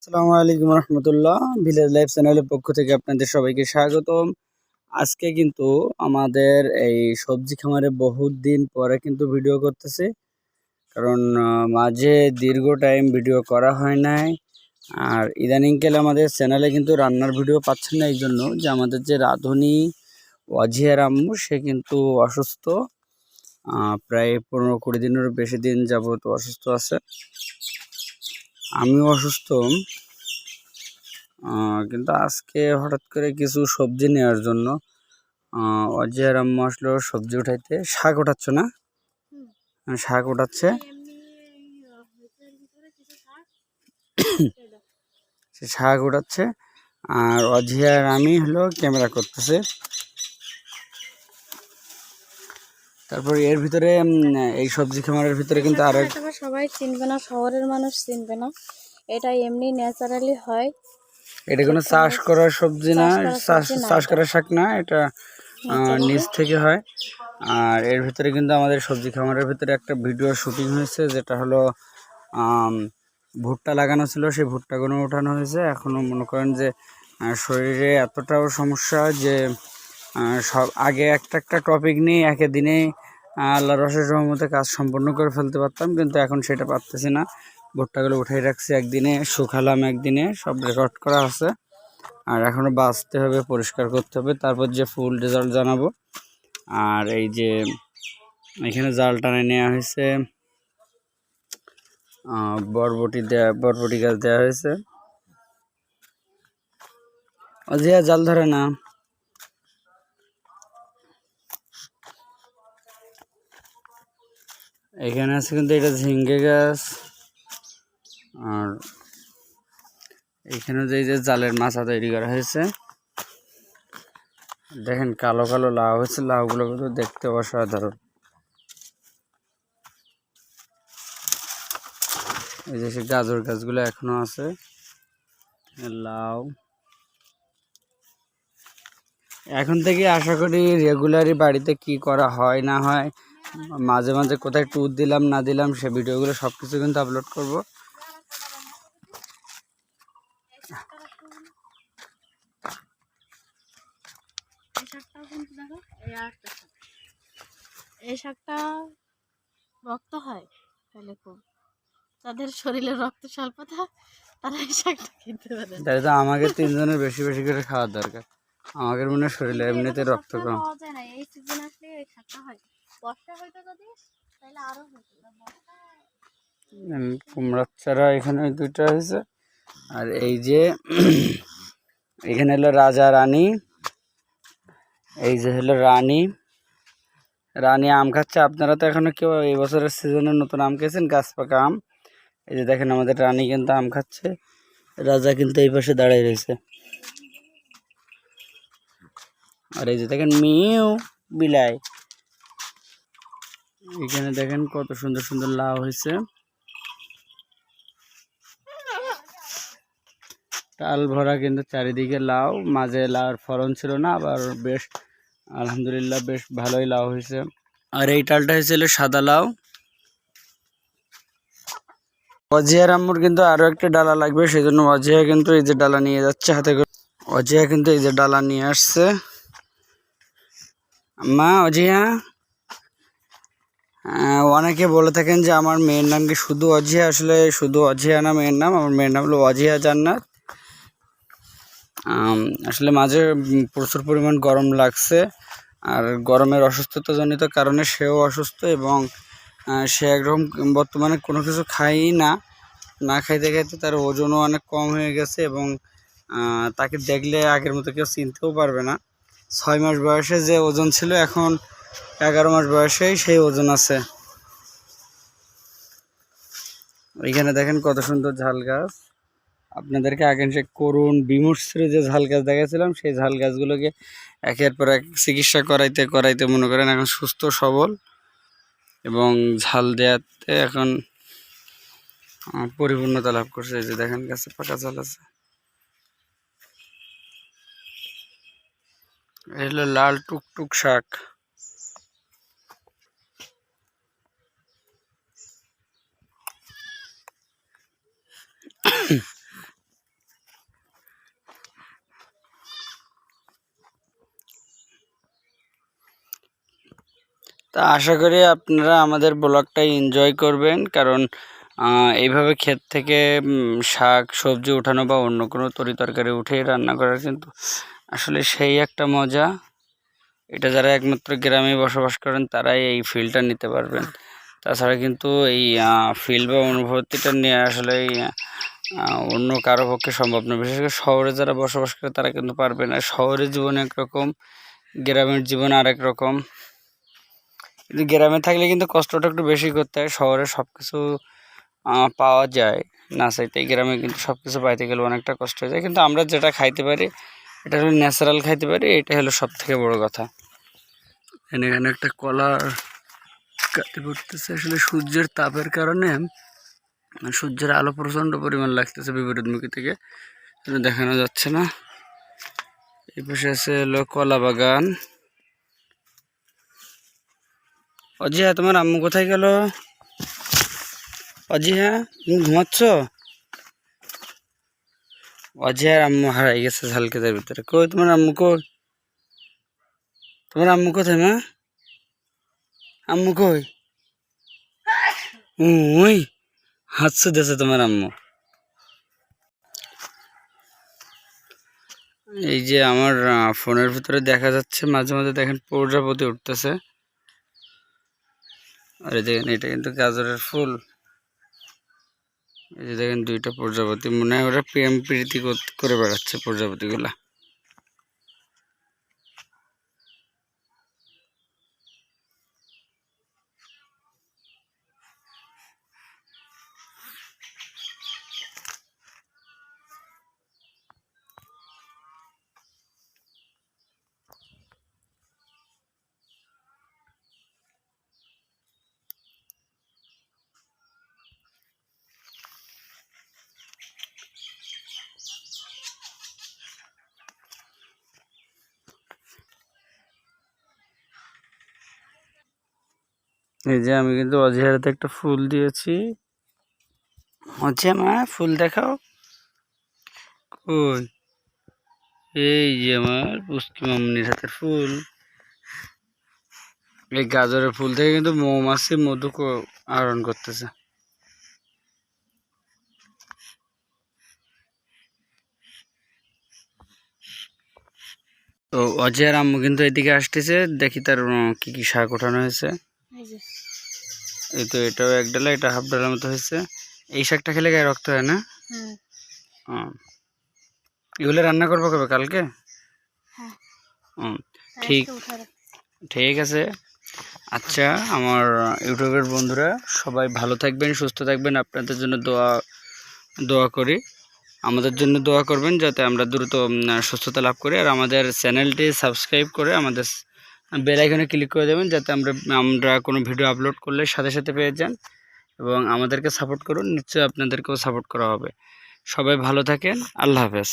আসসালামু আলাইকুম রহমতুল্লাহ। Village life চ্যানেলের পক্ষ থেকে আপনাদের সবাইকে স্বাগতম। আজকে কিন্তু আমাদের এই সবজি খামারে বহুত দিন পরে কিন্তু ভিডিও করতেছি, কারণ মাঝে দীর্ঘ টাইম ভিডিও করা হয় নাই। আর ইদানিংকাল আমাদের চ্যানেলে কিন্তু রান্নার ভিডিও পাচ্ছেন না, এই জন্য যে আমাদের যে রাঁধুনি ওয়াজিয়ার আম্মু সে কিন্তু অসুস্থ। প্রায় 15-20 দিনের বেশি দিন যাবত অসুস্থ আছে। আমিও অসুস্থ, কিন্তু আজকে হঠাৎ করে কিছু সবজি নেওয়ার জন্য অজিয়ার আম্মু আসলো সবজি উঠাইতে। শাক উঠাচ্ছ না? শাক উঠাচ্ছে। সে শাক উঠাচ্ছে আর অজিয়ার আমি হলো ক্যামেরা করতেছে। তারপর এর ভিতরে এই সবজি খামারের ভিতরে কিন্তু আরো সবাই চিনবে না, শহরের মানুষ চিনবে না। এটা এমনি ন্যাচারালি হয়। এটা কোনো চাষ করার সবজি না, চাষ করার শাক না, এটা নিচ থেকে হয়। আর এর ভিতরে কিন্তু আমাদের সবজি খামারের ভিতরে একটা ভিডিও শুটিং হয়েছে, যেটা হলো ভুট্টা লাগানো ছিল, সেই ভুট্টাগুলো উঠানো হয়েছে। এখনও মনে করেন যে শরীরে এতটাও সমস্যা যে সব আগে একটা টপিক নিয়ে একে দিনে আল্লাহর অশেষ রহমতে কাজ সম্পন্ন করে ফেলতে পারতাম, কিন্তু এখন সেটা পারতেছি না। ভুট্টাগুলো উঠাই রাখছি, একদিনে শুকালাম, একদিনে সব রেকর্ড করা আছে। আর এখনও বাছতে হবে, পরিষ্কার করতে হবে, তারপর যে ফুল রেজাল্ট জানাবো। আর এই যে এখানে জাল টানে নেওয়া হয়েছে, বরবটি গাছ দেওয়া হয়েছে। অজিয়া জাল ধরে না। এখানে আছে কিন্তু এটা ঝিঙ্গে গাছ। আর এখানে যে জালের মাছা তৈরি করা হয়েছে, দেখেন কালো কালো লাউ হয়েছে। লাউগুলো কিন্তু দেখতে অসাধারণ। এই যে গাজর গাছগুলো এখনো আছে, লাউ। এখন থেকে আশা করি রেগুলারই বাড়িতে কি করা হয় না হয়, মাঝে মাঝে কোথায় ট্যুর দিলাম না দিলাম, সে ভিডিওগুলো সব কিছু কিন্তু আপলোড করব। এই শাকটা রক্ত হয়, তাহলে খুব যাদের শরীরে রক্ত স্বল্পতা তারা এই শাকটা খেতে পারে। তাই তো আমাকে 3 জনের বেশি বেশি করে খাওয়ার দরকার। আমাদের মনে শরীরে এমনিতে রক্ত কম। পাওয়া যায় না, এই সিজন আসলে এই শাকটা হয়। বর্ষা হয়তো যদি তাহলে আরো হতো। কুমড়ার চারা এখানে 2টা হয়েছে। আর এই যে এখানে হলো রাজা রানী। এই যে হলো রানী, রানী আম খাচ্ছে। আপনারা তো এখনো কেউ এই বছরের সিজনে নতুন আম খেয়েছেন, গাছ পাকা আম। এই যে দেখেন আমাদের রানী কিন্তু আম খাচ্ছে, রাজা কিন্তু এই পাশে দাঁড়িয়ে রয়েছে। আর এই যে দেখেন মিউ বিলাই। এখানে দেখেন কত সুন্দর সুন্দর লাউ হয়েছে। টাল ভরা কিন্তু চারিদিকে লাউ, মাঝে লাউর ফলন ছিল না, আবার বেশ আলহামদুলিল্লাহ বেশ ভালোই লাউ হয়েছে। আর এই টালটা হয়েছিল সাদা লাউ। অজিয়ার আম্মুর কিন্তু আরো একটা ডালা লাগবে, সেই জন্য অজিয়া কিন্তু এই যে ডালা নিয়ে যাচ্ছে হাতে করে। অজিয়া কিন্তু এই যে ডালা নিয়ে আসছে। মা অজিয়া, অনেকে বলে থাকেন যে আমার মেয়ের নাম কি শুধু অজিয়া। আসলে শুধু অজিয়া না মেয়ের নাম, আমার মেয়ের নাম হলো অজিয়া জান্নাত। আসলে মাঝে প্রচুর পরিমাণ গরম লাগছে, আর গরমের অসুস্থতাজনিত কারণে সেও অসুস্থ, এবং সে একরকম বর্তমানে কোনো কিছু খায়ই না। না খাইতে খাইতে তার ওজনও অনেক কম হয়ে গেছে, এবং তাকে দেখলে আগের মতো কেউ চিনতেও পারবে না। 6 মাস বয়সে যে ওজন ছিল, এখন 11 মাস বয়সেই সেই ওজন আছে। এখানে দেখেন কত সুন্দর ঝাল গাছ। আপনাদেরকে আগে সে করুণ বিমূর্ষের যে ঝাল গাছ দেখাছিলাম, সেই ঝাল গাছগুলোকে একের পর এক চিকিৎসা করাইতে করাইতে মনে করেন এখন সুস্থ সবল, এবং ঝাল দেওয়াতে এখন পরিপূর্ণতা লাভ করছে। এই যে দেখেন গাছে পাকা ঝাল আছে। এই হলো লাল টুকটুক শাক। তা আশা করি আপনারা আমাদের ব্লগটা এনজয় করবেন, কারণ এইভাবে ক্ষেত থেকে শাক সবজি উঠানো বা অন্য কোনো তরিতরকারি উঠে রান্না করার কিন্তু আসলে সেই একটা মজা। এটা যারা একমাত্র গ্রামে বসবাস করেন তারাই এই ফিলটা নিতে পারবেন। তাছাড়া কিন্তু এই ফিল বা অনুভূতিটা নিয়ে আসলে অন্য কারো পক্ষে সম্ভব নয়। বিশেষ করে শহরে যারা বসবাস করে তারা কিন্তু পারবে না। শহরের জীবন একরকম, গ্রামের জীবন আরেক রকম। কিন্তু গ্রামে থাকলে কিন্তু কষ্টটা একটু বেশি করতে হয়। শহরে সব কিছু পাওয়া যায় না চাইতে, গ্রামে কিন্তু সব কিছু পাইতে গেলে অনেকটা কষ্ট হয়ে যায়। কিন্তু আমরা যেটা খাইতে পারি এটা হলো ন্যাচারাল খাইতে পারি, এটা হলো সব থেকে বড় কথা। এখানে একটা কলা কাটতে পড়তেছে, আসলে সূর্যের তাপের কারণে সূর্যের আলো প্রচণ্ড পরিমাণ লাগতেছে বিপরীতমুখী থেকে, দেখানো যাচ্ছে না। এই পাশে আছে হলো কলা বাগান। অজিহা, তোমার আম্মু কোথায় গেল? অজিহা, তুমি ঘুমাচ্ছ? অজিহার আম্মু হারাই গেছে ঝালকেদের ভিতরে। কই তোমার আম্মু? কই তোমার আম্মু? কোথায় মা? আম্মু কই? ওই হাতছু দিয়েছে তোমার আম্মু। এই যে আমার ফোনের ভিতরে দেখা যাচ্ছে মাঝে মাঝে দেখেন প্রজাপতি উঠতেছে। আর এই দেখেন এটা কিন্তু গাজরের ফুল। এই যে দেখেন দুইটা প্রজাপতি, মনে হয় ওরা প্রেম প্রীতি করে বেড়াচ্ছে প্রজাপতিগুলা। এই যে আমি কিন্তু অজিহারাতে একটা ফুল দিয়েছি। হচ্ছে মা, ফুল দেখাও। কই? এই যে আমার পুষ্টি মামনির হাতের ফুল। এই গাজরের ফুল থেকে কিন্তু মৌমাছি মধু আহরণ করতেছে। তো অজয় আর আম্মু কিন্তু এদিকে আসতেছে, দেখি তার কি কি শাক ওঠানো হয়েছে। এই তো এটাও এক ডালা, এটা হাফ ডালার মতো হয়েছে। এই শাকটা খেলে গায়ে রক্ত হয় না? এগুলো রান্না করবো কবে? কালকে? ঠিক ঠিক আছে। আচ্ছা, আমার ইউটিউবের বন্ধুরা সবাই ভালো থাকবেন, সুস্থ থাকবেন। আপনাদের জন্য দোয়া করি। আমাদের জন্য দোয়া করবেন যাতে আমরা দ্রুত সুস্থতা লাভ করি। আর আমাদের চ্যানেলটি সাবস্ক্রাইব করে আমাদের বেল আইকনে ক্লিক করে দেবেন, যাতে আমরা কোনো ভিডিও আপলোড করলে সাথে সাথে পেয়ে যান। এবং আমাদেরকে সাপোর্ট করুন, নিশ্চয়ই আপনাদেরকেও সাপোর্ট করা হবে। সবাই ভালো থাকেন। আল্লাহ হাফেজ।